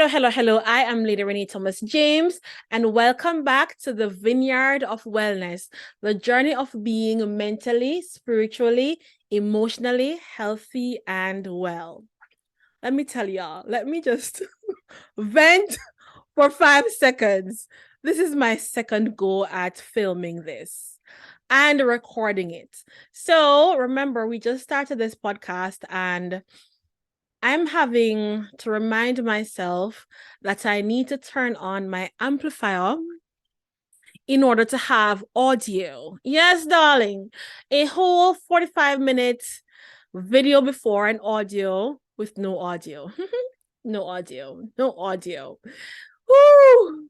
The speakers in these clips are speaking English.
Hello. I am Lady Renae Thomas James, and welcome back to the Vineyard of Wellness, the journey of being mentally, spiritually, emotionally healthy and well. Let me tell y'all, let me just vent for 5 seconds. This is my second go at filming this and recording it. So remember, we just started this podcast and I'm having to remind myself that I need to turn on my amplifier in order to have audio. Yes, darling. A whole 45-minute video before an audio with no audio. No audio. Woo!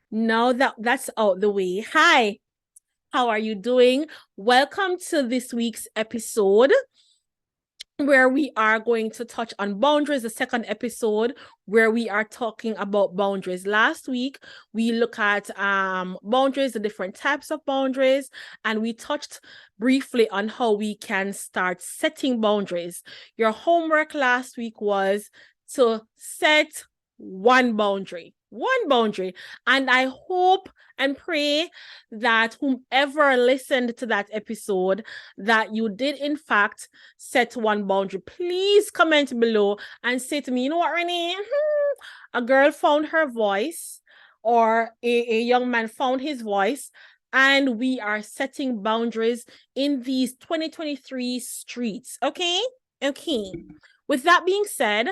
Now that's out the way. Hi, how are you doing? Welcome to this week's episode, where we are going to touch on boundaries, the second episode where we are talking about boundaries. Last week, we looked at boundaries, the different types of boundaries, and we touched briefly on how we can start setting boundaries. Your homework last week was to set one boundary. And I hope and pray that whomever listened to that episode, that you did in fact set one boundary. Please comment below and say to me, you know what, Renae? A girl found her voice, or a young man found his voice, and we are setting boundaries in these 2023 streets. Okay. With that being said,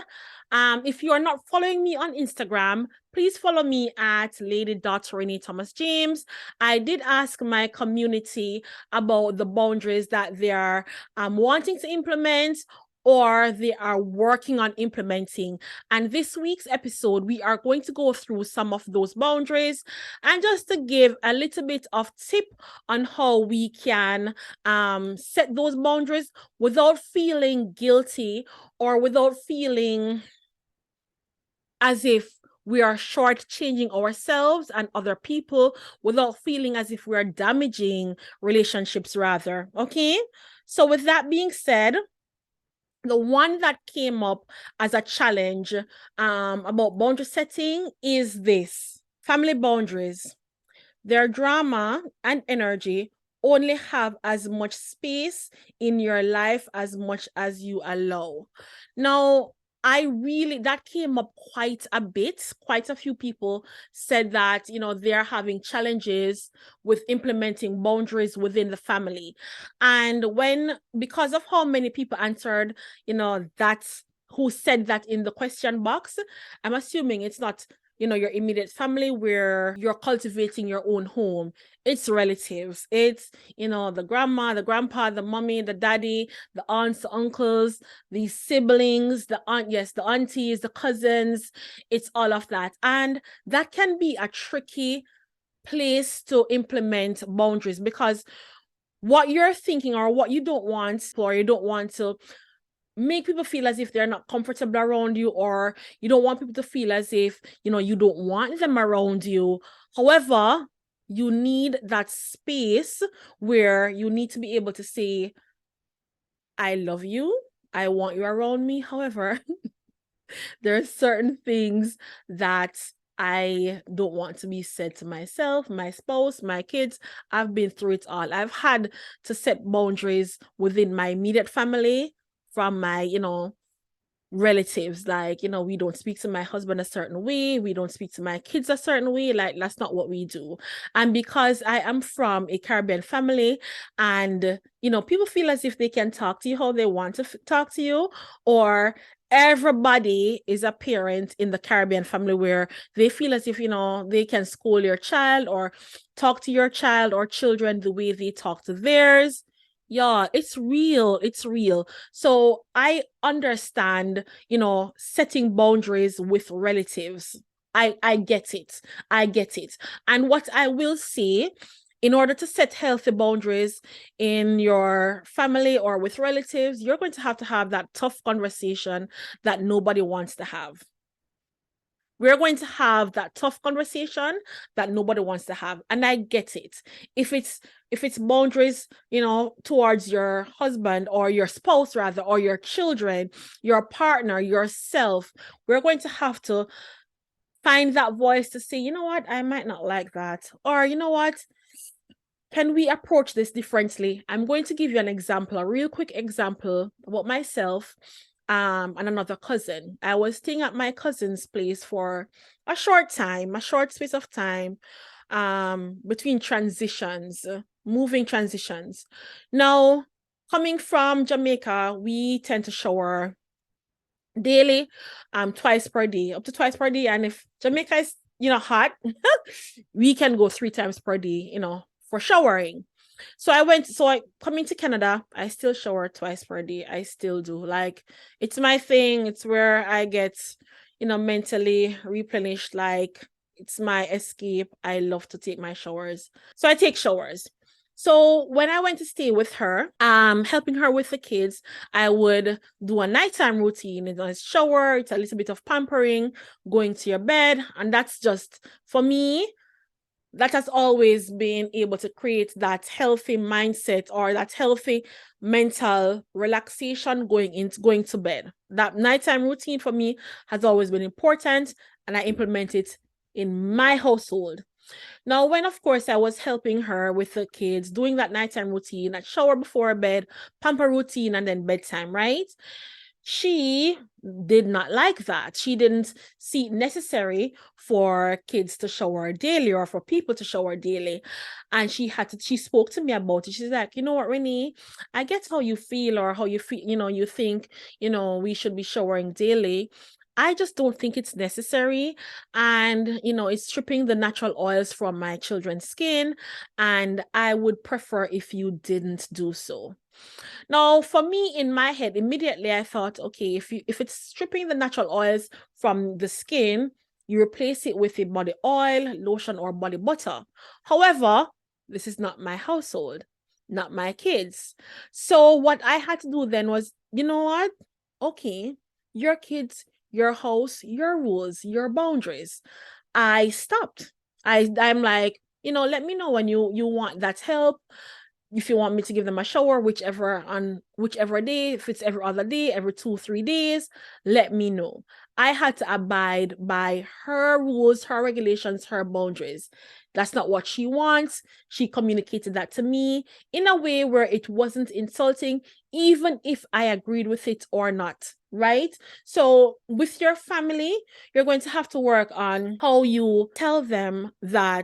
if you are not following me on Instagram, please follow me at Lady.Renae Thomas James. I did ask my community about the boundaries that they are wanting to implement or they are working on implementing. And this week's episode, we are going to go through some of those boundaries and just to give a little bit of tip on how we can set those boundaries without feeling guilty or without feeling as if we are shortchanging ourselves and other people, without feeling as if we are damaging relationships rather. Okay. So with that being said, the one that came up as a challenge about boundary setting is this: family boundaries. Their drama and energy only have as much space in your life as much as you allow. Now, that came up quite a bit. Quite a few people said that, they're having challenges with implementing boundaries within the family. And because of how many people answered, that's who said that in the question box, I'm assuming it's not, your immediate family where you're cultivating your own home. It's relatives. It's, the grandma, the grandpa, the mommy, the daddy, the aunts, the uncles, the siblings, the aunties, the cousins. It's all of that. And that can be a tricky place to implement boundaries, because what you're thinking or what you don't want, or you don't want to make people feel as if they're not comfortable around you, or you don't want people to feel as if, you don't want them around you. However, you need that space where you need to be able to say, I love you. I want you around me. However, there are certain things that I don't want to be said to myself, my spouse, my kids. I've been through it all. I've had to set boundaries within my immediate family from my, relatives. Like, we don't speak to my husband a certain way. We don't speak to my kids a certain way. Like, that's not what we do. And because I am from a Caribbean family, and, people feel as if they can talk to you how they want to talk to you, or everybody is a parent in the Caribbean family where they feel as if, they can scold your child or talk to your child or children the way they talk to theirs. Yeah, it's real. So I understand, setting boundaries with relatives. I get it. And what I will say, in order to set healthy boundaries in your family or with relatives, you're going to have that tough conversation that nobody wants to have. We're going to have that tough conversation that nobody wants to have. And I get it. If it's boundaries, towards your husband or your spouse rather, or your children, your partner, yourself, we're going to have to find that voice to say, you know what, I might not like that. Or, you know what, can we approach this differently? I'm going to give you an example, a real quick example about myself and another cousin. I was staying at my cousin's place for a short space of time between transitions, moving transitions. Now, coming from Jamaica, we tend to shower daily, twice per day, up to twice per day. And if Jamaica is, hot, we can go 3 times per day, for showering. So I coming to Canada, I still shower twice per day. I still do. Like, it's my thing. It's where I get, mentally replenished. Like, it's my escape. I love to take my showers. So I take showers. So when I went to stay with her, helping her with the kids, I would do a nighttime routine. It's a shower, it's a little bit of pampering, going to your bed. And that's just, for me, that has always been able to create that healthy mindset or that healthy mental relaxation going to bed. That nighttime routine for me has always been important, and I implement it in my household. Now, when of course I was helping her with the kids, doing that nighttime routine, that shower before bed, pamper routine, and then bedtime, right? She did not like that. She didn't see it necessary for kids to shower daily or for people to shower daily. And she spoke to me about it. She's like, you know what, Renae, I get how you feel or how you feel, you think, we should be showering daily. I just don't think it's necessary. And, it's stripping the natural oils from my children's skin. And I would prefer if you didn't do so. Now, for me, in my head, immediately I thought, okay, if it's stripping the natural oils from the skin, you replace it with a body oil, lotion, or body butter. However, this is not my household, not my kids. So what I had to do then was, you know what? Okay, your kids, your house, your rules, your boundaries. I stopped. I'm like, let me know when you want that help. If you want me to give them a shower, whichever day, if it's every other day, every 2-3 days, let me know. I had to abide by her rules, her regulations, her boundaries. That's not what she wants. She communicated that to me in a way where it wasn't insulting, even if I agreed with it or not, right? So with your family, you're going to have to work on how you tell them how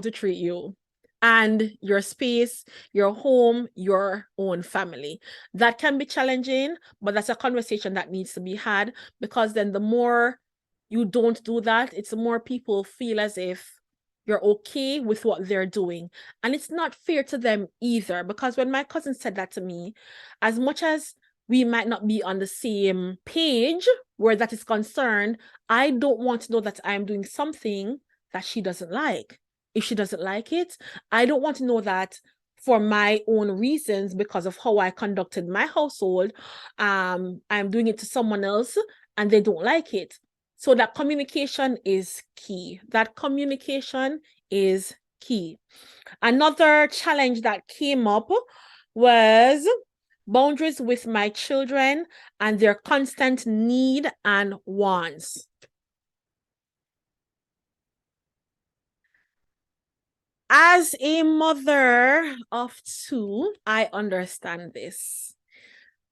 to treat you and your space, your home, your own family. That can be challenging, but that's a conversation that needs to be had, because then the more you don't do that, it's the more people feel as if you're okay with what they're doing. And it's not fair to them either, because when my cousin said that to me, as much as we might not be on the same page where that is concerned, I don't want to know that I'm doing something that she doesn't like. If she doesn't like it, I don't want to know that for my own reasons, because of how I conducted my household, I'm doing it to someone else and they don't like it. So that communication is key. Another challenge that came up was boundaries with my children and their constant need and wants. As a mother of 2, I understand this.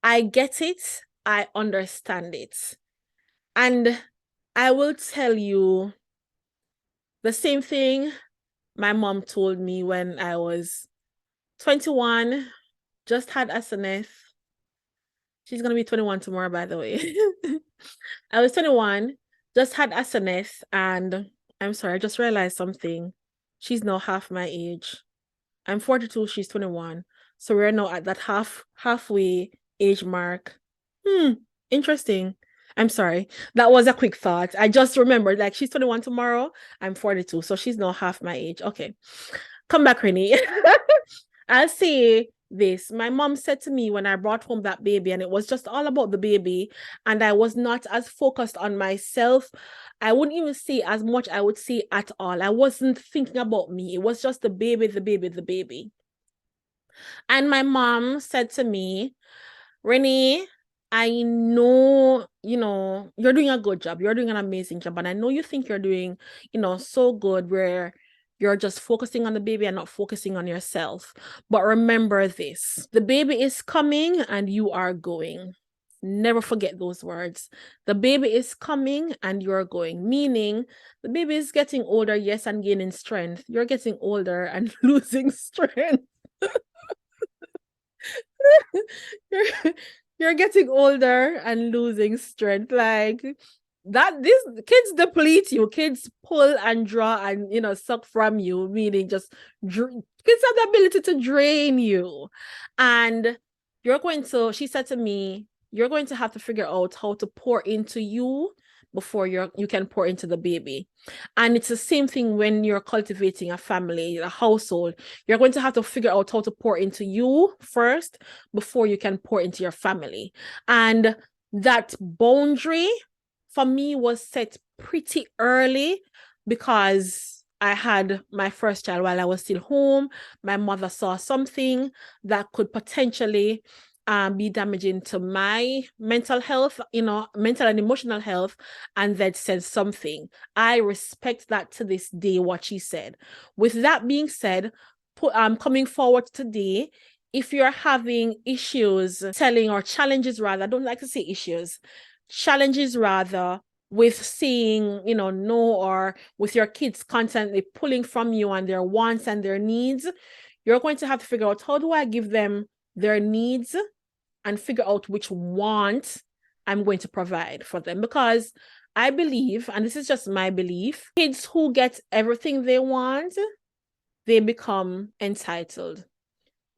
I get it. I understand it. And I will tell you the same thing my mom told me when I was 21, just had SNF. She's going to be 21 tomorrow, by the way. I was 21, just had SNF, and I'm sorry, I just realized something. She's now half my age. I'm 42, she's 21. So we're now at that halfway age mark. Interesting. I'm sorry. That was a quick thought. I just remembered, like, she's 21 tomorrow. I'm 42, so she's now half my age. Okay. Come back, Renae. I'll say this. My mom said to me when I brought home that baby, and it was just all about the baby, and I was not as focused on myself. I wouldn't even say as much, I would say at all. I wasn't thinking about me. It was just the baby, the baby, the baby. And my mom said to me, Renae, I know, you're doing a good job. You're doing an amazing job. And I know you think you're doing, so good where you're just focusing on the baby and not focusing on yourself. But remember this, the baby is coming and you are going. Never forget those words. The baby is coming and you're going, meaning the baby is getting older, yes, and gaining strength. You're getting older and losing strength. you're, you're getting older and losing strength. Like that, these kids deplete you. Kids pull and draw and suck from you, meaning just kids have the ability to drain you. And she said to me, you're going to have to figure out how to pour into you before you can pour into the baby. And it's the same thing when you're cultivating a family, a household. You're going to have to figure out how to pour into you first before you can pour into your family. And that boundary for me was set pretty early because I had my first child while I was still home. My mother saw something that could potentially be damaging to my mental health, mental and emotional health, and then said something. I respect that to this day, what she said. With that being said, coming forward today, if you're having issues telling, or challenges rather, I don't like to say issues, challenges rather, with saying, no, or with your kids constantly pulling from you and their wants and their needs, you're going to have to figure out, how do I give them their needs and figure out which want I'm going to provide for them? Because I believe, and this is just my belief, kids who get everything they want, they become entitled.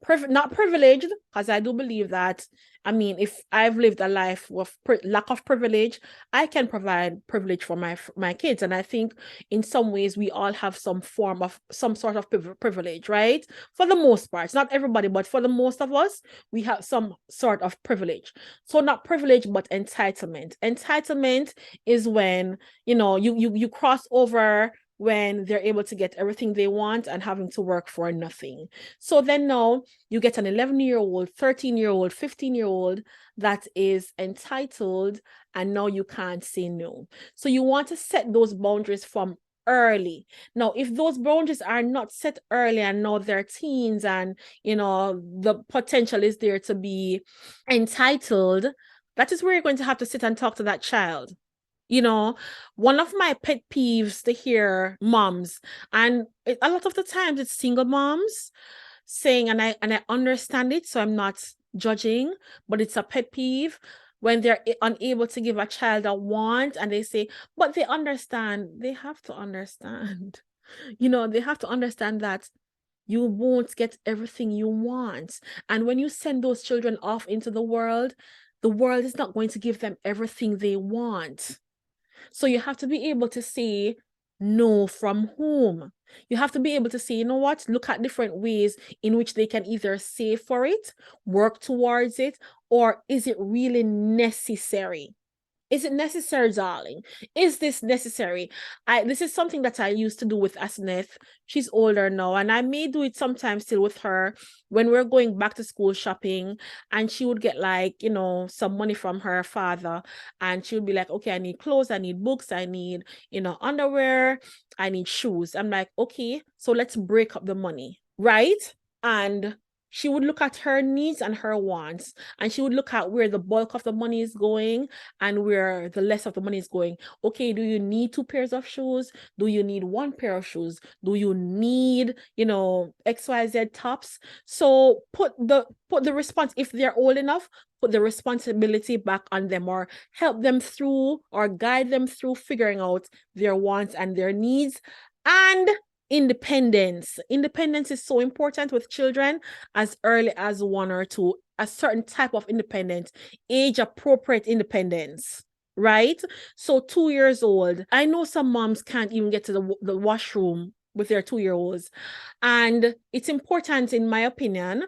Not privileged, because I do believe that, if I've lived a life with lack of privilege, I can provide privilege for my kids. And I think in some ways we all have some sort of privilege, right? For the most part, not everybody, but for the most of us, we have some sort of privilege. So not privilege, but entitlement. Entitlement is when, you cross over when they're able to get everything they want and having to work for nothing. So then now you get an 11-year-old, 13-year-old, 15-year-old that is entitled, and now you can't say no. So you want to set those boundaries from early. Now, if those boundaries are not set early and now they're teens and, the potential is there to be entitled, that is where you're going to have to sit and talk to that child. One of my pet peeves to hear moms, and a lot of the times it's single moms saying, and I understand it, so I'm not judging, but it's a pet peeve when they're unable to give a child a want and they say, but they understand. They have to understand. They have to understand that you won't get everything you want. And when you send those children off into the world is not going to give them everything they want. So you have to be able to say no from whom. You have to be able to say, you know what, look at different ways in which they can either save for it, work towards it, or is it really necessary? Is it necessary, darling? Is this necessary? This is something that I used to do with Asneth. She's older now, and I may do it sometimes still with her when we're going back to school shopping, and she would get some money from her father, and she would be like, okay, I need clothes, I need books, I need, underwear, I need shoes. I'm like, okay, so let's break up the money, right? And she would look at her needs and her wants, and she would look at where the bulk of the money is going and where the less of the money is going. Okay, do you need 2 pairs of shoes? Do you need 1 pair of shoes? Do you need, XYZ tops? So put the response, if they're old enough, put the responsibility back on them, or help them through, or guide them through figuring out their wants and their needs. And independence is so important with children, as early as 1 or 2, a certain type of independence, age appropriate independence, right? So 2 years old, I know some moms can't even get to the washroom with their 2-year-olds, and it's important, in my opinion,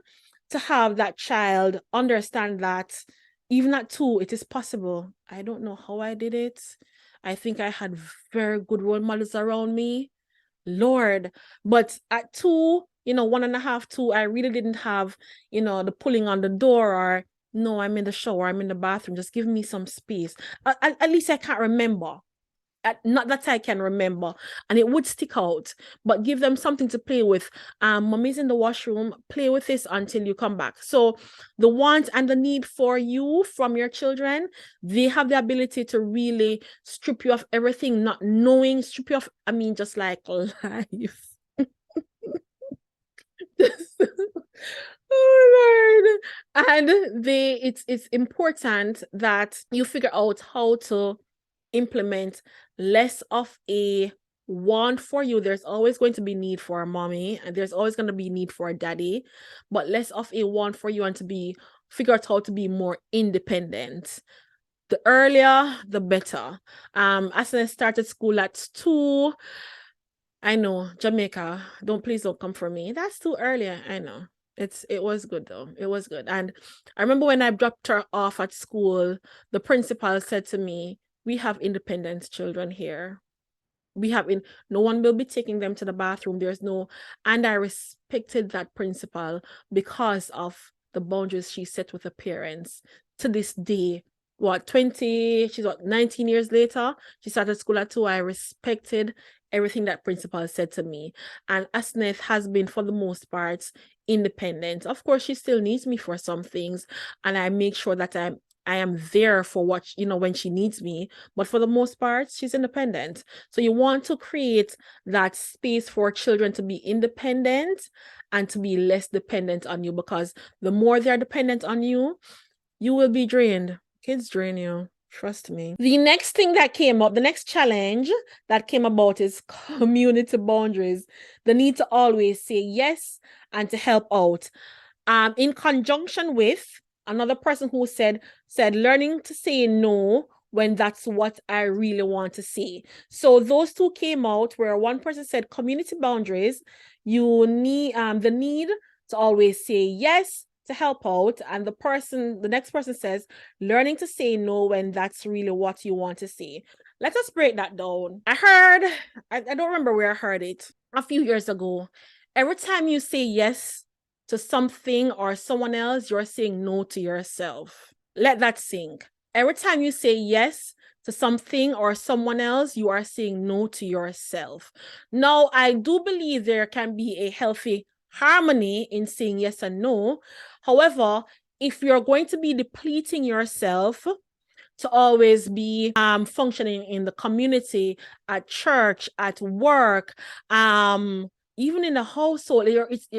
to have that child understand that even at 2 it is possible. I don't know how I did it. I think I had very good role models around me, Lord. But at 2, 1.5, 2, I really didn't have, the pulling on the door, or No, I'm in the shower, I'm in the bathroom, just give me some space. At least I can't remember. Not that I can remember, and it would stick out, but give them something to play with. Mommy's in the washroom, play with this until you come back. So the want and the need for you from your children, they have the ability to really strip you of everything, not knowing, strip you of, I mean, just like life. Oh Lord. And it's important that you figure out how to implement less of a want for you. There's always going to be need for a mommy, and there's always going to be need for a daddy, but less of a want for you, and to be figure out how to be more independent. The earlier, the better. As I started school at 2, I know, Jamaica, please don't come for me. That's too early. I know. It was good though. It was good. And I remember when I dropped her off at school, the principal said to me, "We have independent children here. No one will be taking them to the bathroom. And I respected that principal because of the boundaries she set with the parents. To this day, she's 19 years later, she started school at 2. I respected everything that principal said to me. And Asneth has been, for the most part, independent. Of course, she still needs me for some things, and I make sure that I am there for what, when she needs me. But for the most part, she's independent. So you want to create that space for children to be independent and to be less dependent on you, because the more they're dependent on you, you will be drained. Kids drain you. Trust me. The next thing that came up, the next challenge that came about is community boundaries. The need to always say yes and to help out. In conjunction with another person who said learning to say no when that's what I really want to say. So those two came out where one person said community boundaries, you need the need to always say yes to help out, and the next person says learning to say no when that's really what you want to say. Let us break that down. I don't remember where I heard it a few years ago. Every time you say yes to something or someone else, you're saying no to yourself. Let that sink. Every time you say yes to something or someone else, you are saying no to yourself. Now, I do believe there can be a healthy harmony in saying yes and no. However, if you're going to be depleting yourself to always be functioning in the community, at church, at work, even in the household,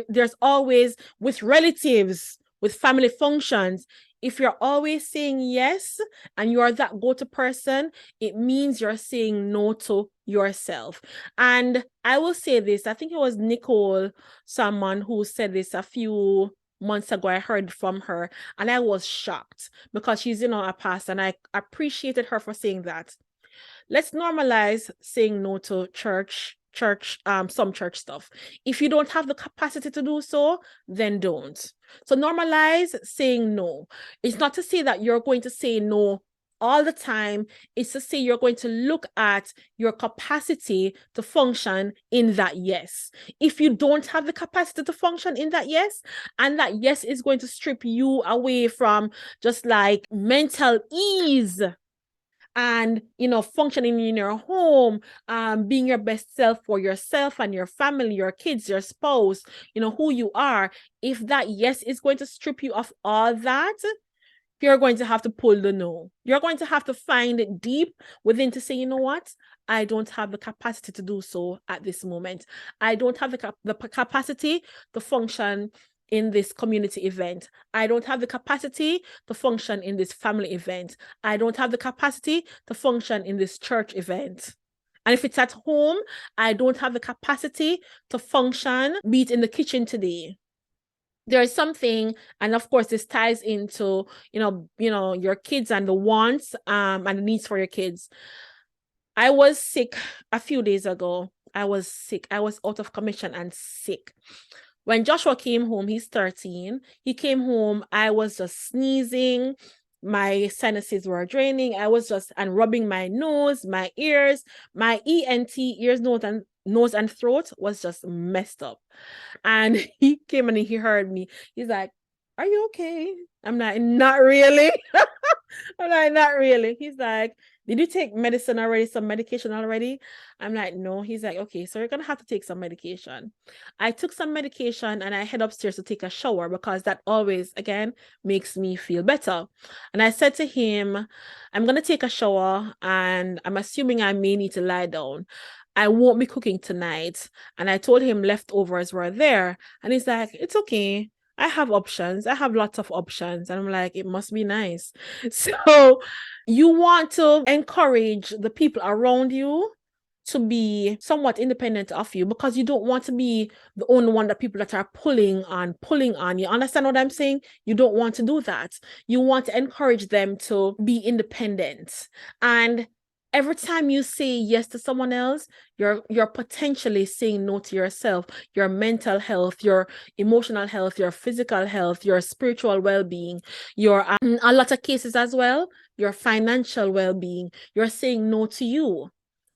there's always, with relatives, with family functions, if you're always saying yes and you're that go-to person, it means you're saying no to yourself. And I will say this, I think it was Nicole, someone who said this a few months ago. I heard from her and I was shocked because she's, a pastor, and I appreciated her for saying that. Let's normalize saying no to some church stuff. If you don't have the capacity to do so, then don't. So normalize saying no. It's not to say that you're going to say no all the time. It's to say you're going to look at your capacity to function in that yes. If you don't have the capacity to function in that yes, and that yes is going to strip you away from just like mental ease and functioning in your home, being your best self for yourself and your family, your kids, your spouse, who you are. If that yes is going to strip you of all that, you're going to have to pull the no. You're going to have to find it deep within to say, you know what? I don't have the capacity to do so at this moment. I don't have the capacity to function in this community event. I don't have the capacity to function in this family event. I don't have the capacity to function in this church event. And if it's at home, I don't have the capacity to function, be it in the kitchen today. There is something, and of course this ties into your kids and the wants and the needs for your kids. I was sick a few days ago. I was sick. I was out of commission and sick. When Joshua came home, he's 13. He came home, I was just sneezing. My sinuses were draining. And rubbing my nose, my ears, my ENT, ears, nose and throat was just messed up. And he came and he heard me. He's like, are you okay? I'm like, not really. I'm like, not really. He's like, did you take medicine already? Some medication already? I'm like, no. He's like, okay, so you're gonna have to take some medication. I took some medication and I head upstairs to take a shower because that always, again, makes me feel better. And I said to him, I'm gonna take a shower and I'm assuming I may need to lie down. I won't be cooking tonight. And I told him leftovers were there. And he's like, it's okay. I have options. I have lots of options. And I'm like, it must be nice. So you want to encourage the people around you to be somewhat independent of you because you don't want to be the only one that people that are pulling on. You understand what I'm saying? You don't want to do that. You want to encourage them to be independent. And every time you say yes to someone else, you're potentially saying no to yourself, your mental health, your emotional health, your physical health, your spiritual well-being, your a lot of cases as well, your financial well-being. You're saying no to you.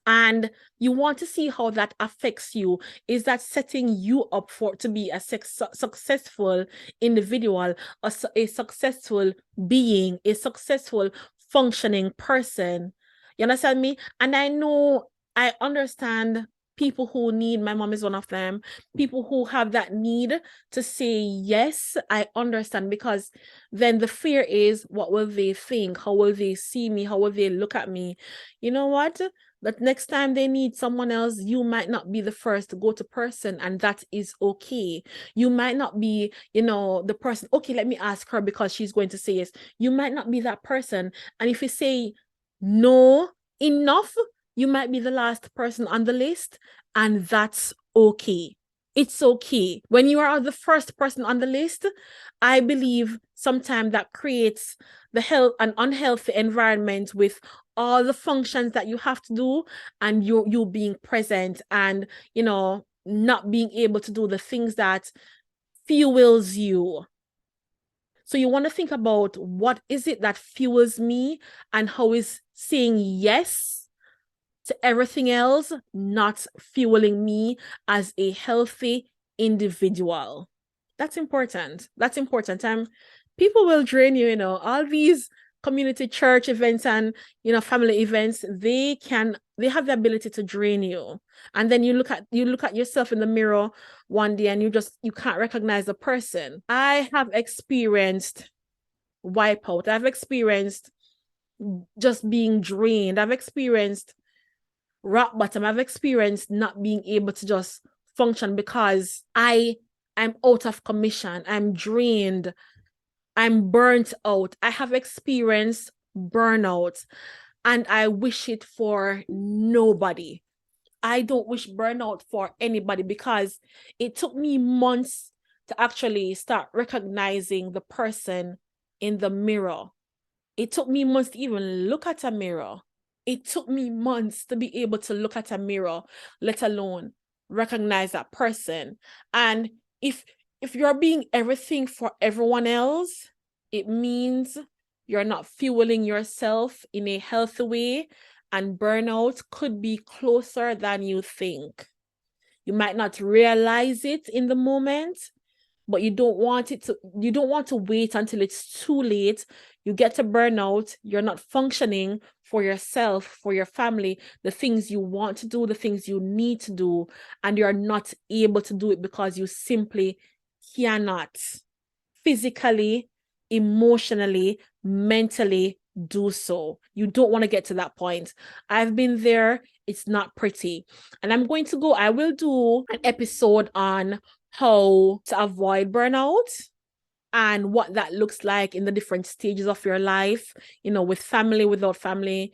And you want to see how that affects you. Is that setting you up for to be a successful individual, a successful being, a successful functioning person? You understand me? And I understand people who need, my mom is one of them, people who have that need to say yes. I understand, because then the fear is, what will they think? How will they see me? How will they look at me? You know what? That next time they need someone else, you might not be the first to go to person, and that is okay. You might not be, the person, okay, let me ask her because she's going to say yes. You might not be that person. And if you say no enough, you might be the last person on the list, and that's okay. It's okay. When you are the first person on the list, I believe sometimes that creates an unhealthy environment with all the functions that you have to do, and you being present and not being able to do the things that fuels you. So you want to think about, what is it that fuels me, and how is saying yes to everything else not fueling me as a healthy individual? That's important. That's important. People will drain you, all these community church events and family events, they have the ability to drain you. And then you look at yourself in the mirror one day and you can't recognize the person. I have experienced wipeout. I've experienced just being drained. I've experienced rock bottom. I've experienced not being able to just function because I'm out of commission. I'm drained. I'm burnt out. I have experienced burnout, and I wish it for nobody. I don't wish burnout for anybody, because it took me months to actually start recognizing the person in the mirror. It took me months to even look at a mirror. It took me months to be able to look at a mirror, let alone recognize that person. And if you're being everything for everyone else, it means you're not fueling yourself in a healthy way, and burnout could be closer than you think. You might not realize it in the moment, but you don't want to wait until it's too late. You get to burnout, you're not functioning for yourself, for your family, the things you want to do, the things you need to do, and you're not able to do it because you simply cannot physically, emotionally, mentally do so. You don't want to get to that point. I've been there. It's not pretty. And I will do an episode on how to avoid burnout and what that looks like in the different stages of your life, with family, without family,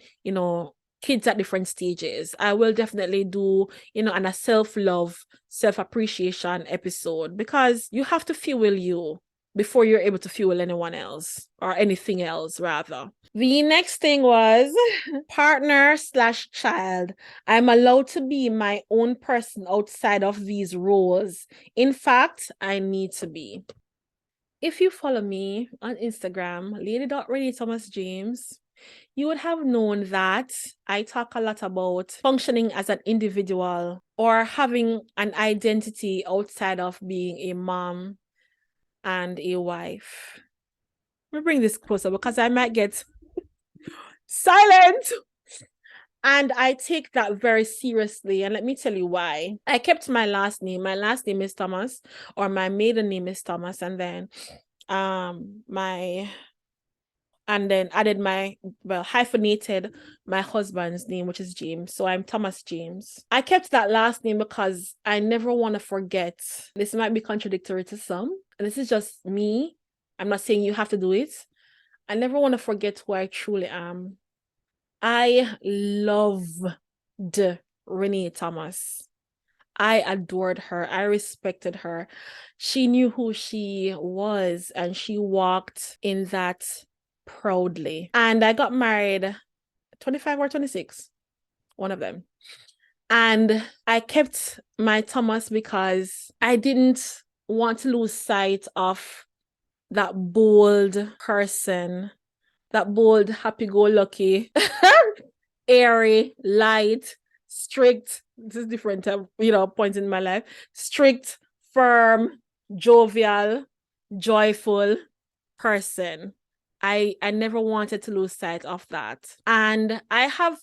kids at different stages. I will definitely do, and a self-love, self-appreciation episode, because you have to fuel you before you're able to fuel anyone else, or anything else rather. The next thing was partner/child. I'm allowed to be my own person outside of these roles. In fact, I need to be. If you follow me on Instagram, Renae Thomas James, you would have known that I talk a lot about functioning as an individual, or having an identity outside of being a mom, and a wife. Let me bring this closer because I might get silent. And I take that very seriously. And let me tell you why. I kept my last name. My last name is Thomas, or my maiden name is Thomas. And then added hyphenated my husband's name, which is James. So I'm Thomas James. I kept that last name because I never want to forget. This might be contradictory to some. And this is just me. I'm not saying you have to do it. I never want to forget who I truly am. I loved Renae Thomas. I adored her. I respected her. She knew who she was, and she walked in that proudly. And I got married 25 or 26, one of them. And I kept my Thomas because I didn't want to lose sight of that bold person, that bold, happy-go-lucky, airy, light, strict. This is different, points in my life. Strict, firm, jovial, joyful person. I never wanted to lose sight of that. And I have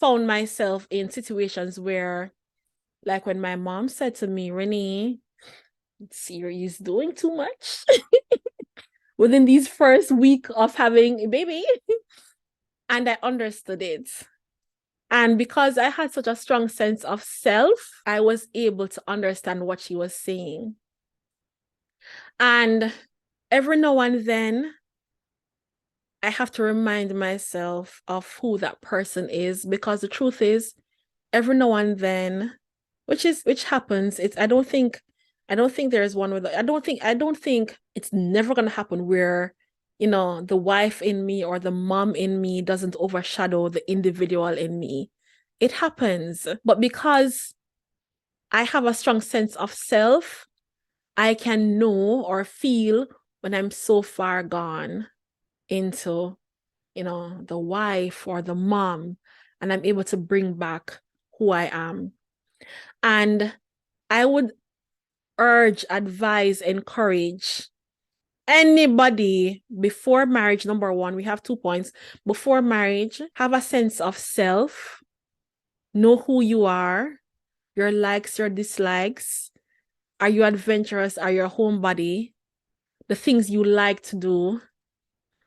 found myself in situations where, like when my mom said to me, Renae, Siri's doing too much within these first week of having a baby. And I understood it. And because I had such a strong sense of self, I was able to understand what she was saying. And every now and then, I have to remind myself of who that person is, because the truth is, every now and then, which happens, I don't think there's one with, I don't think it's never gonna happen where, the wife in me or the mom in me doesn't overshadow the individual in me. It happens. But because I have a strong sense of self, I can know or feel when I'm so far gone into, the wife or the mom, and I'm able to bring back who I am. And I would urge, advise, encourage anybody before marriage. Number one, we have 2 points. Before marriage, have a sense of self, know who you are, your likes, your dislikes. Are you adventurous? Are you a homebody? The things you like to do,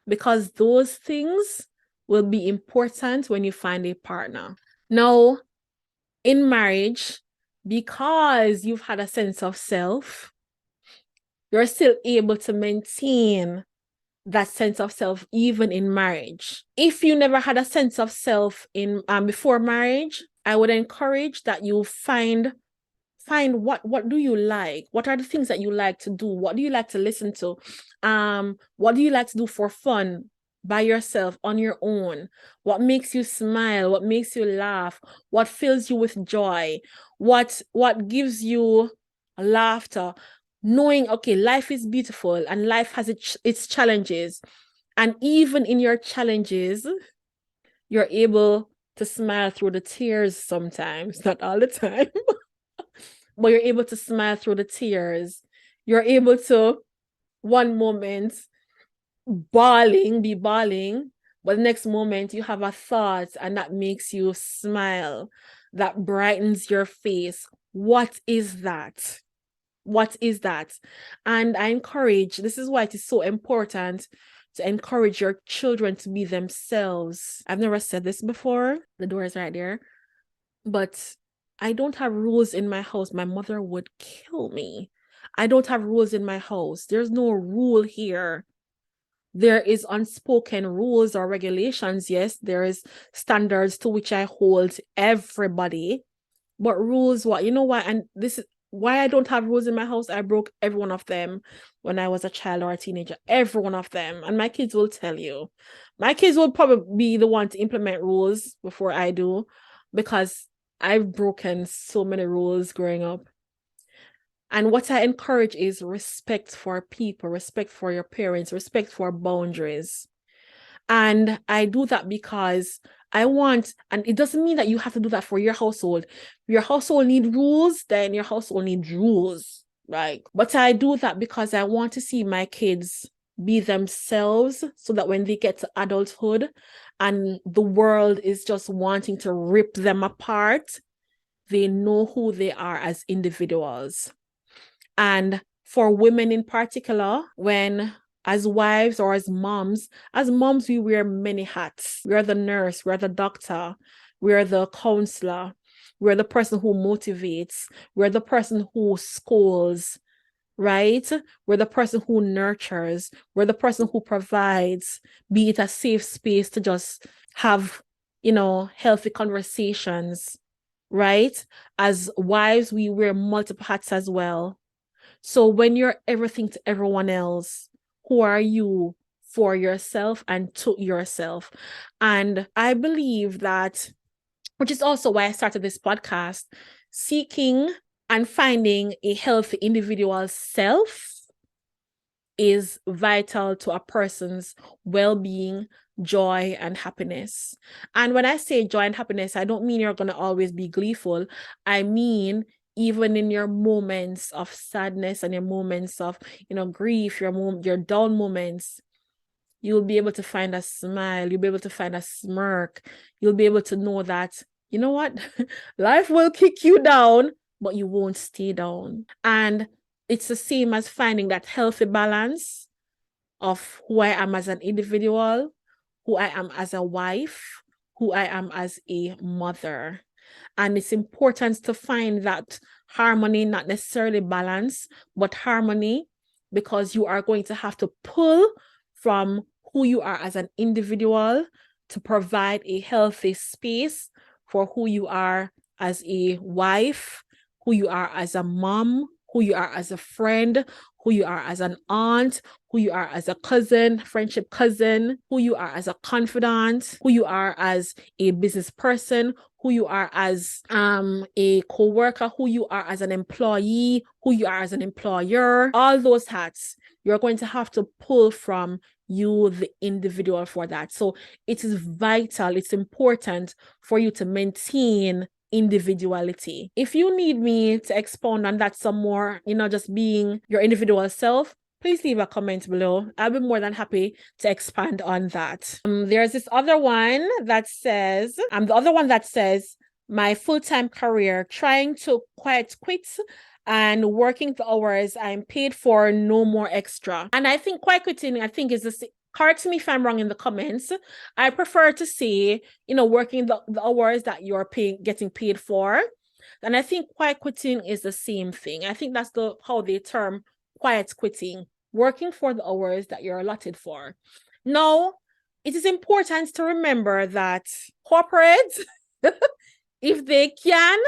because those things will be important when you find a partner. Now, in marriage, because you've had a sense of self, you're still able to maintain that sense of self even in marriage. If you never had a sense of self in before marriage, I would encourage that you find what do you like? What are the things that you like to do? What do you like to listen to? What do you like to do for fun by yourself on your own? What makes you smile? What makes you laugh? What fills you with joy? What gives you laughter? Knowing, okay, life is beautiful and life has its challenges. And even in your challenges, you're able to smile through the tears sometimes, not all the time. But you're able to smile through the tears. You're able to, one moment, be bawling, but the next moment you have a thought and that makes you smile, that brightens your face. What is that? What is that? And I encourage, this is why it is so important to encourage your children to be themselves. I've never said this before. The door is right there. But I don't have rules in my house. My mother would kill me. I don't have rules in my house. There's no rule here. There is unspoken rules or regulations. Yes, there is standards to which I hold everybody. But rules, what? You know why? And this is why I don't have rules in my house. I broke every one of them when I was a child or a teenager. Every one of them. And my kids will tell you. My kids will probably be the one to implement rules before I do, because I've broken so many rules growing up. And what I encourage is respect for people, respect for your parents, respect for boundaries. And I do that because I want, and it doesn't mean that you have to do that for your household. Your household needs rules, then your household needs rules. Like, but I do that because I want to see my kids be themselves so that when they get to adulthood and the world is just wanting to rip them apart, they know who they are as individuals. And for women in particular, when as wives or as moms, we wear many hats. We're the nurse, we're the doctor, we're the counselor, we're the person who motivates, we're the person who schools, right? We're the person who nurtures, we're the person who provides, be it a safe space to just have, healthy conversations, right? As wives, we wear multiple hats as well. So when you're everything to everyone else, who are you for yourself and to yourself? And I believe that, which is also why I started this podcast, seeking and finding a healthy individual self is vital to a person's well-being, joy, and happiness. And when I say joy and happiness, I don't mean you're going to always be gleeful. I mean, even in your moments of sadness and your moments of, grief, your down moments, you'll be able to find a smile. You'll be able to find a smirk. You'll be able to know that, you know what? Life will kick you down, but you won't stay down. And it's the same as finding that healthy balance of who I am as an individual, who I am as a wife, who I am as a mother. And it's important to find that harmony, not necessarily balance, but harmony, because you are going to have to pull from who you are as an individual to provide a healthy space for who you are as a wife, who you are as a mom, who you are as a friend, who you are as an aunt, who you are as a cousin, friendship cousin, who you are as a confidant, who you are as a business person, who you are as a co-worker, who you are as an employee, who you are as an employer. All those hats, you're going to have to pull from you, the individual, for that. So it is vital, it's important for you to maintain individuality. If you need me to expound on that some more, just being your individual self, please leave a comment below. I'll be more than happy to expand on that. There's this other one that says, my full-time career, trying to quit and working the hours I'm paid for, no more extra. And I think quitting, is the correct me if I'm wrong in the comments. I prefer to say, working the hours that you're getting paid for. And I think quiet quitting is the same thing. I think that's how they term quiet quitting, working for the hours that you're allotted for. Now, it is important to remember that corporates, if they can,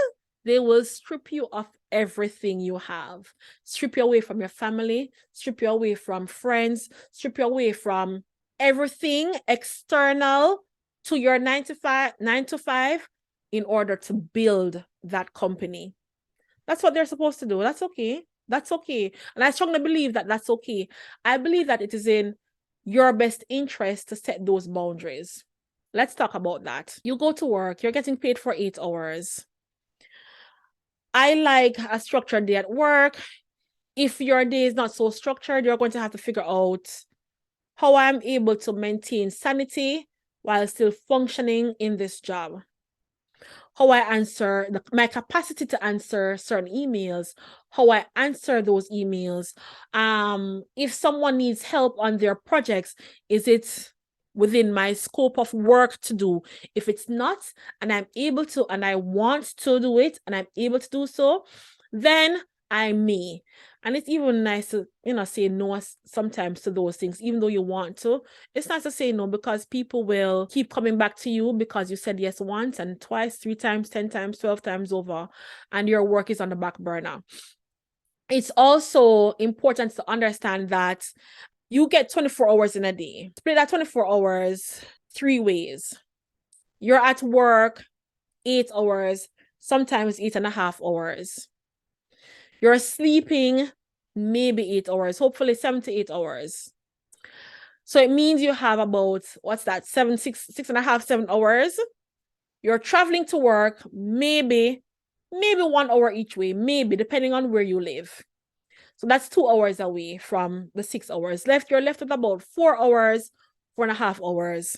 they will strip you of everything you have. Strip you away from your family, strip you away from friends, strip you away from everything external to your 9 to 5 in order to build that company. That's what they're supposed to do. That's okay. That's okay. And I strongly believe that that's okay. I believe that it is in your best interest to set those boundaries. Let's talk about that. You go to work, you're getting paid for 8 hours. I like a structured day at work. If your day is not so structured, you're going to have to figure out how I'm able to maintain sanity while still functioning in this job. How I answer, my capacity to answer certain emails, how I answer those emails. If someone needs help on their projects, is it within my scope of work to do? If it's not, and I'm able to, and I want to do it, and I'm able to do so, then I may. And it's even nice to, say no sometimes to those things, even though you want to. It's nice to say no because people will keep coming back to you because you said yes once and twice, 3 times, 10 times, 12 times over, and your work is on the back burner. It's also important to understand that you get 24 hours in a day. Split that 24 hours 3 ways. You're at work 8 hours, sometimes 8.5 hours. You're sleeping maybe 8 hours, hopefully 7 to 8 hours. So it means you have about, 6.5, 7 hours. You're traveling to work, maybe 1 hour each way, maybe, depending on where you live. So that's 2 hours away from the 6 hours left. You're left with about 4 hours, 4.5 hours.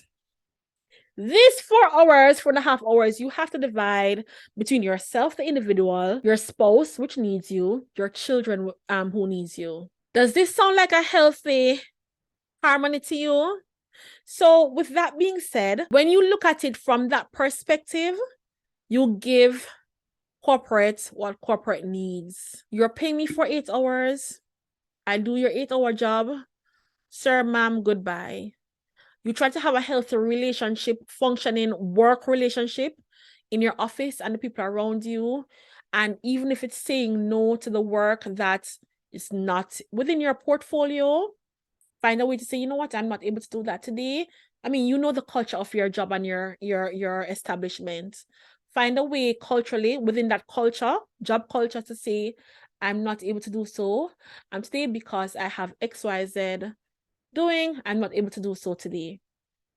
These 4 hours, 4.5 hours, you have to divide between yourself, the individual, your spouse, which needs you, your children, who needs you. Does this sound like a healthy harmony to you? So with that being said, when you look at it from that perspective, you give corporate what corporate needs. You're paying me for 8 hours. I do your 8-hour job. Sir, ma'am, goodbye. You try to have a healthy relationship, functioning work relationship in your office and the people around you. And even if it's saying no to the work that is not within your portfolio, find a way to say, you know what, I'm not able to do that today. I mean, you know the culture of your job and your establishment. Find a way culturally within that culture, job culture, to say, I'm not able to do so. I'm today because I have XYZ doing. I'm not able to do so today.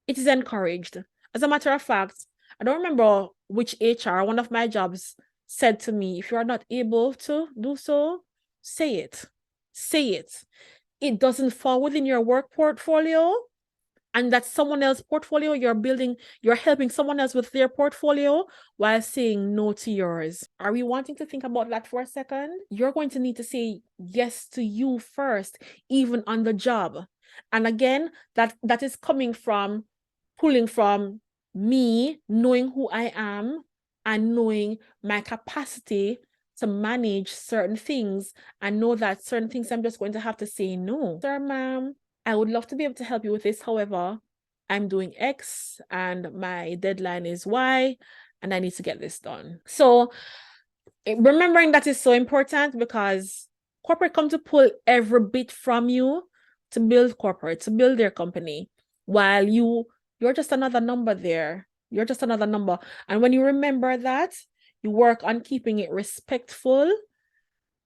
It is encouraged. As a matter of fact, I don't remember which HR, one of my jobs, said to me, if you are not able to do so, say it. Say it. It doesn't fall within your work portfolio, and that's someone else's portfolio. You're helping someone else with their portfolio while saying no to yours. Are we wanting to think about that for a second? You're going to need to say yes to you first, even on the job. And again, that is pulling from me knowing who I am and knowing my capacity to manage certain things and know that certain things I'm just going to have to say no. Sir, ma'am, I would love to be able to help you with this. However, I'm doing X and my deadline is Y and I need to get this done. So remembering that is so important, because corporate come to pull every bit from you to build their company, while you're just another number there. You're just another number. And when you remember that, you work on keeping it respectful,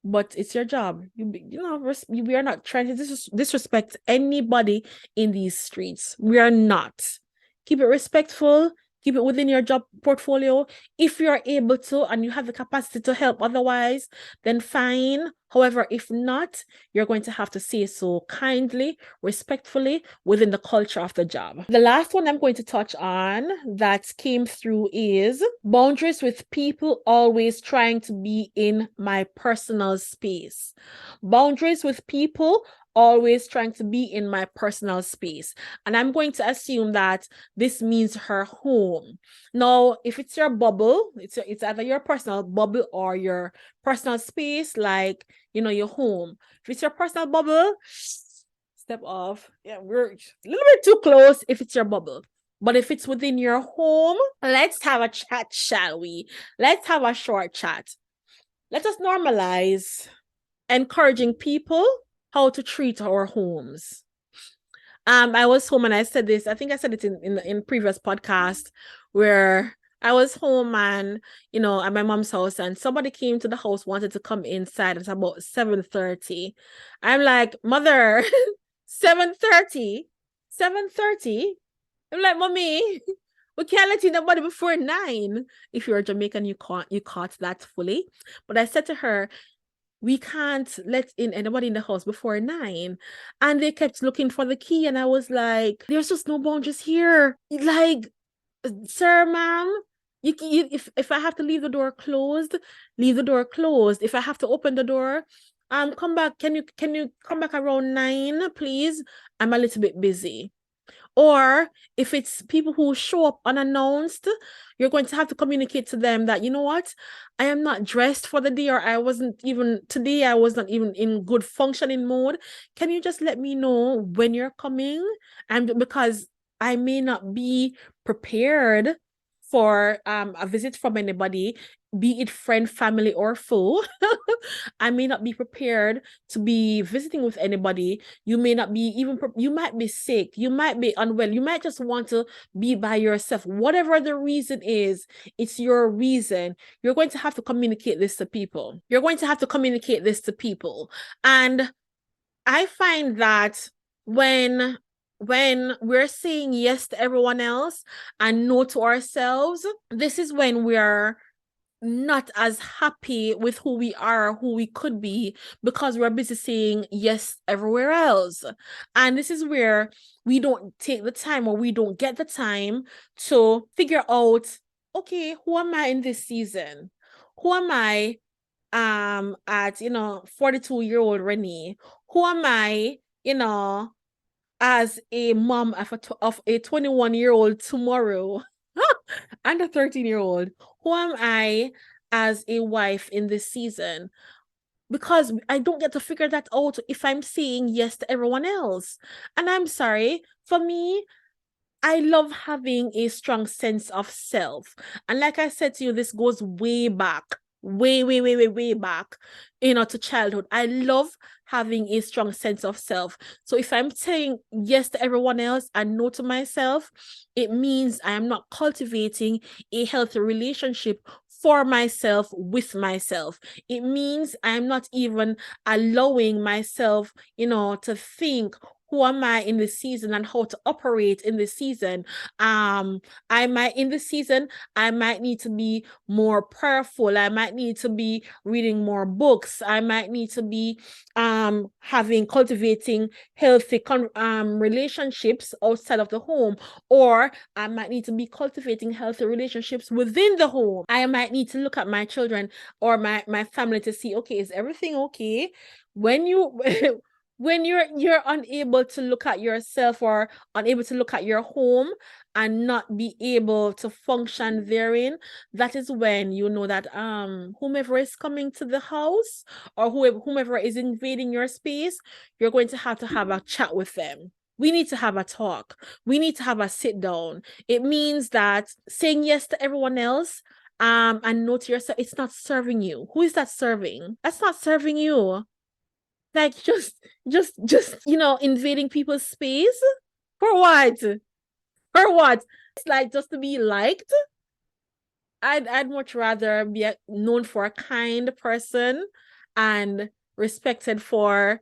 but it's your job. We are not trying to disrespect anybody in these streets. We are not. Keep it respectful. Keep it within your job portfolio. If you're able to and you have the capacity to help otherwise, then fine. However, if not, you're going to have to say so kindly, respectfully, within the culture of the job. The last one I'm going to touch on that came through is boundaries with people always trying to be in my personal space. Boundaries with people always trying to be in my personal space. And I'm going to assume that this means her home. Now, if it's your bubble, it's either your personal bubble or your personal space, like, your home. If it's your personal bubble, step off. Yeah, we're a little bit too close if it's your bubble. But if it's within your home, let's have a chat, shall we? Let's have a short chat. Let us normalize encouraging people how to treat our homes. I was home and I said this, I think I said it in previous podcast, where I was home and, at my mom's house, and somebody came to the house, wanted to come inside. It's about 7:30. I'm like, mother, 7:30? 7:30? I'm like, mommy, we can't let in nobody before 9. If you're Jamaican, you caught that fully. But I said to her, we can't let in anybody in the house before 9. And they kept looking for the key. And I was like, there's just no boundaries here. Like, sir, ma'am, if I have to leave the door closed, leave the door closed. If I have to open the door, come back. Can you come back around 9, please? I'm a little bit busy. Or if it's people who show up unannounced, you're going to have to communicate to them that, you know what, I am not dressed for the day, or I was not even in good functioning mode. Can you just let me know when you're coming? And because I may not be prepared for a visit from anybody, be it friend, family, or foe. I may not be prepared to be visiting with anybody. You may not be you might be sick, you might be unwell, you might just want to be by yourself. Whatever the reason is, it's your reason. You're going to have to communicate this to people. And I find that when we're saying yes to everyone else and no to ourselves, this is when not as happy with who we are, who we could be, because we're busy saying yes everywhere else. And this is where we don't take the time, or we don't get the time to figure out, okay, who am I in this season? Who am I at 42-year-old Renae? Who am I, as a mom of a 21-year-old tomorrow? And a 13-year-old. Who am I as a wife in this season? Because I don't get to figure that out if I'm saying yes to everyone else. And I'm sorry, for me, I love having a strong sense of self. And like I said to you, this goes way back, way back, to childhood. I love having a strong sense of self. So if I'm saying yes to everyone else and no to myself, it means I am not cultivating a healthy relationship for myself with myself. It means I'm not even allowing myself, to think, who am I in this season and how to operate in this season. I might in this season, I might need to be more prayerful. I might need to be reading more books. I might need to be cultivating healthy relationships outside of the home, or I might need to be cultivating healthy relationships within the home. I might need to look at my children or my family to see, okay, is everything okay? When you when you're unable to look at yourself, or unable to look at your home and not be able to function therein, that is when you know that whomever is coming to the house, or whomever is invading your space, you're going to have a chat with them. We need to have a talk. We need to have a sit down. It means that saying yes to everyone else and no to yourself, it's not serving you. Who is that serving? That's not serving you. Like just invading people's space for what? For what? It's like just to be liked. I'd much rather be known for a kind person and respected for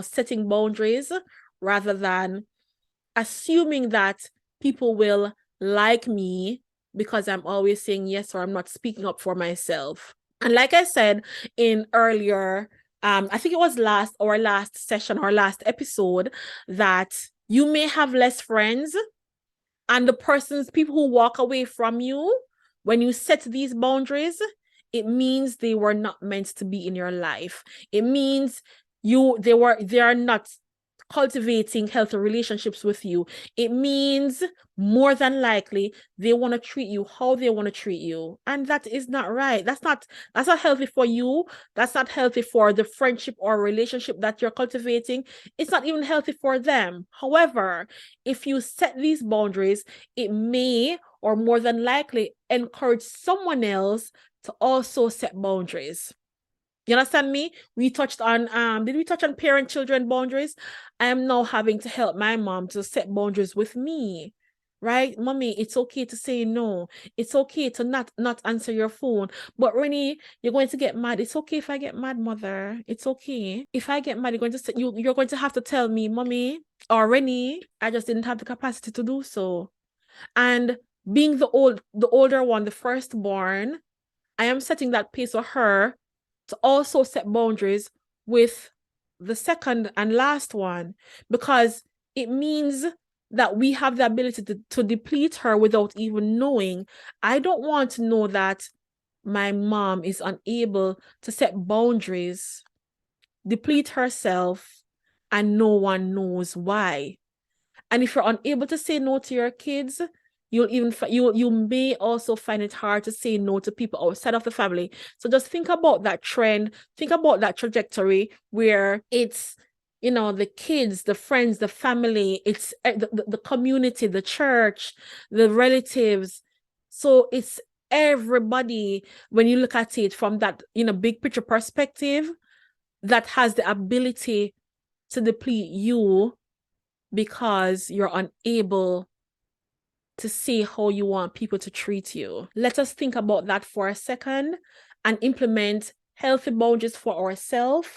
setting boundaries, rather than assuming that people will like me because I'm always saying yes, or I'm not speaking up for myself. And like I said in earlier, I think it was last session or last episode, that you may have less friends, and the people who walk away from you when you set these boundaries, it means they were not meant to be in your life. It means they are not cultivating healthy relationships with you. It means more than likely they want to treat you how they want to treat you, and that is not right. That's not healthy for you. That's not healthy for the friendship or relationship that you're cultivating. It's not even healthy for them. However, if you set these boundaries, it may, or more than likely, encourage someone else to also set boundaries. You understand me? We touched on did we touch on parent-children boundaries? I am now having to help my mom to set boundaries with me. Right? Mommy, it's okay to say no. It's okay to not answer your phone. But Renae, you're going to get mad. It's okay if I get mad, mother. It's okay. If I get mad, you're going to have to tell me, Mommy or Renae, I just didn't have the capacity to do so. And being the older one, the firstborn, I am setting that pace for her to also set boundaries with the second and last one, because it means that we have the ability to deplete her without even knowing. I don't want to know that my mom is unable to set boundaries, deplete herself, and no one knows why. And if you're unable to say no to your kids, you may also find it hard to say no to people outside of the family. So just think about that trend. Think about that trajectory where it's the kids, the friends, the family, it's the community, the church, the relatives. So it's everybody, when you look at it from that big picture perspective, that has the ability to deplete you, because you're unable to say how you want people to treat you. Let us think about that for a second and implement healthy boundaries for ourselves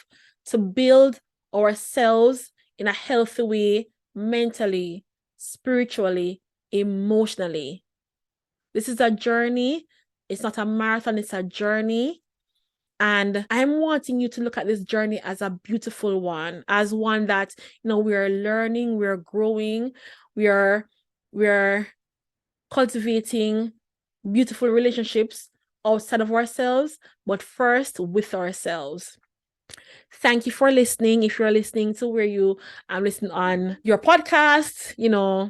to build ourselves in a healthy way, mentally, spiritually, emotionally. This is a journey It's not a marathon, it's a journey. And I'm wanting you to look at this journey as a beautiful one, as one that, we are learning, we're growing, we're cultivating beautiful relationships outside of ourselves, but first with ourselves. Thank you for listening. If you're listening to where you listening on your podcast,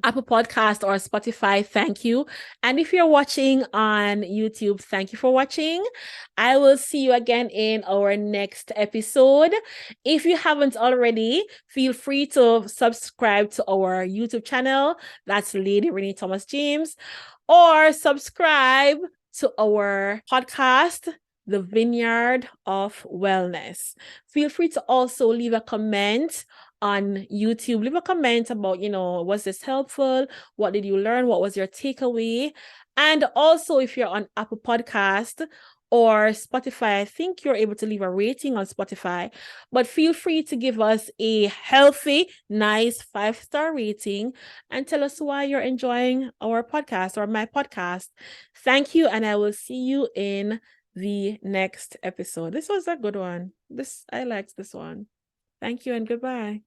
Apple Podcast or Spotify, thank you. And if you're watching on YouTube, thank you for watching. I will see you again in our next episode. If you haven't already, feel free to subscribe to our YouTube channel. That's Lady Renae Thomas James. Or subscribe to our podcast, The Vineyard of Wellness. Feel free to also leave a comment on YouTube. Leave a comment about, was this helpful? What did you learn? What was your takeaway? And also, if you're on Apple Podcast or Spotify, I think you're able to leave a rating on Spotify, but feel free to give us a healthy, nice 5-star rating and tell us why you're enjoying our podcast or my podcast. Thank you, and I will see you in the next episode. This was a good one. I liked this one. Thank you and goodbye.